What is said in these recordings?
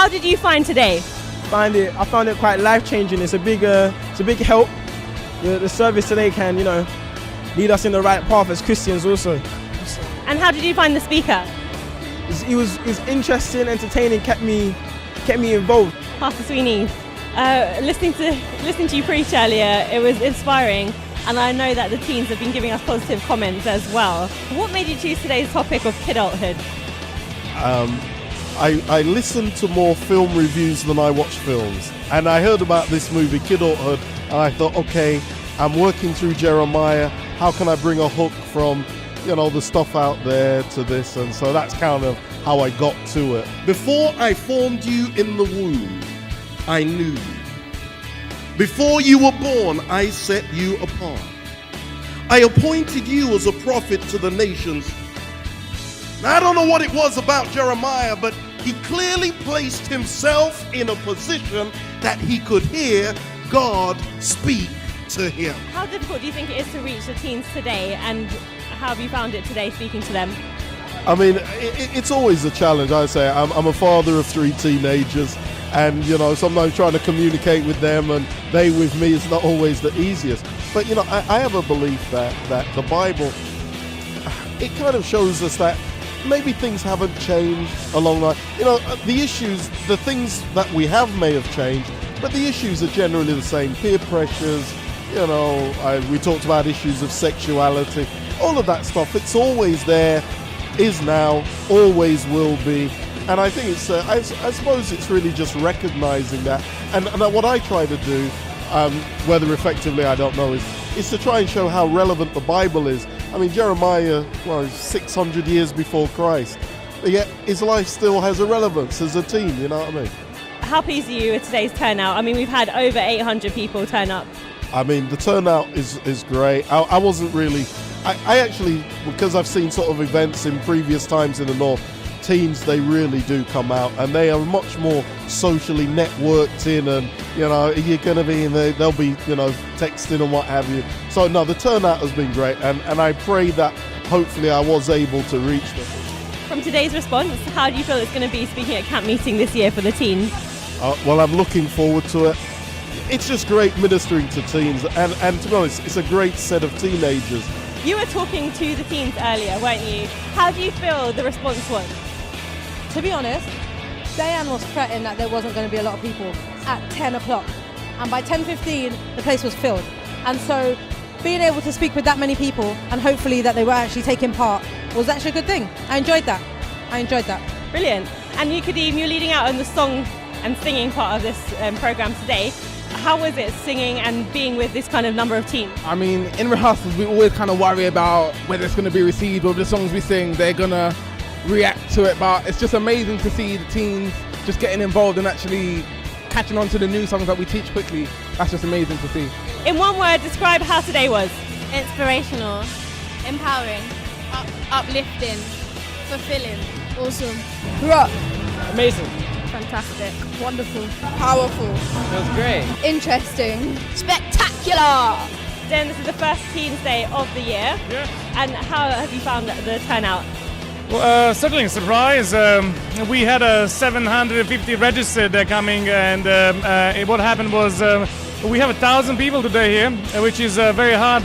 How did you find today? I found it quite life-changing. It's a big help. The service today can, lead us in the right path as Christians also. And how did you find the speaker? It was interesting, entertaining, kept me involved. Pastor Sweeney, listening to you preach earlier, it was inspiring, and I know that the teens have been giving us positive comments as well. What made you choose today's topic of kidulthood? I listen to more film reviews than I watch films, and I heard about this movie, Kidulthood, and I thought, okay, I'm working through Jeremiah, how can I bring a hook from, the stuff out there to this, and so that's kind of how I got to it. Before I formed you in the womb, I knew you. Before you were born, I set you apart. I appointed you as a prophet to the nations. Now, I don't know what it was about Jeremiah, but he clearly placed himself in a position that he could hear God speak to him. How difficult do you think it is to reach the teens today, and how have you found it today speaking to them? I mean, it's always a challenge. I say I'm a father of 3 teenagers, and sometimes trying to communicate with them and they with me is not always the easiest. But I have a belief that the Bible, it kind of shows us that maybe things haven't changed along the issues, the things that we have may have changed, but the issues are generally the same. Peer pressures, we talked about issues of sexuality, all of that stuff. It's always there, is now, always will be. And I think it's, I suppose it's really just recognizing that. And what I try to do, whether effectively I don't know, is to try and show how relevant the Bible is. I mean, Jeremiah was 600 years before Christ, but yet his life still has a relevance as a teen, you know what I mean? How pleased are you with today's turnout? I mean, we've had over 800 people turn up. I mean, the turnout is great. I wasn't really, I actually, because I've seen sort of events in previous times in the North, teens, they really do come out, and they are much more socially networked in, and you're going to be in there, they'll be texting and what have you. So no, the turnout has been great, and I pray that hopefully I was able to reach them. From today's response, how do you feel it's going to be speaking at camp meeting this year for the teens? Well, I'm looking forward to it. It's just great ministering to teens, and to be honest, it's a great set of teenagers. You were talking to the teens earlier, weren't you? How do you feel the response was? To be honest, Diane was threatened that there wasn't going to be a lot of people at 10 o'clock. And by 10:15, the place was filled. And so being able to speak with that many people and hopefully that they were actually taking part was actually a good thing. I enjoyed that. Brilliant. And you, Kadeem, you're leading out on the song and singing part of this program today. How was it singing and being with this kind of number of teens? I mean, in rehearsals, we always kind of worry about whether it's going to be received, whether the songs we sing, they're going to react to it, but it's just amazing to see the teens just getting involved and actually catching on to the new songs that we teach quickly. That's just amazing to see. In one word, describe how today was. Inspirational, empowering, uplifting, fulfilling, awesome, rock, Amazing. fantastic, wonderful, Powerful. It was great. interesting. spectacular. Then this is the first Teens Day of the year. Yeah. And how have you found the turnout? Well, certainly a surprise. We had 750 registered coming, and what happened was we have 1,000 people today here, which is a very hard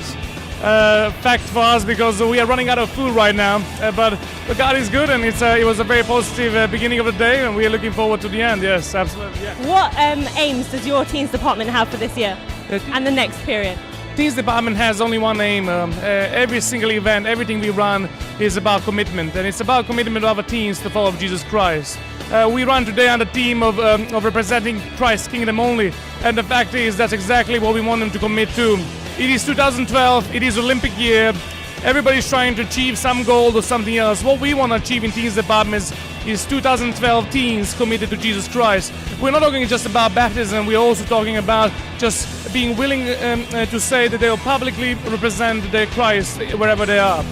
fact for us because we are running out of food right now. But God is good, and it was a very positive beginning of the day, and we are looking forward to the end. Yes, absolutely. Yeah. What aims does your Teens department have for this year and the next period? Teens department has only one aim. Every single event, everything we run is about commitment, and it's about commitment of our teens to follow Jesus Christ. We run today under the theme of representing Christ's kingdom only, and the fact is that's exactly what we want them to commit to. It is 2012, it is Olympic year. Everybody's trying to achieve some goal or something else. What we want to achieve in teens departments is 2012 teens committed to Jesus Christ. We're not talking just about baptism, we're also talking about just being willing to say that they will publicly represent their Christ wherever they are.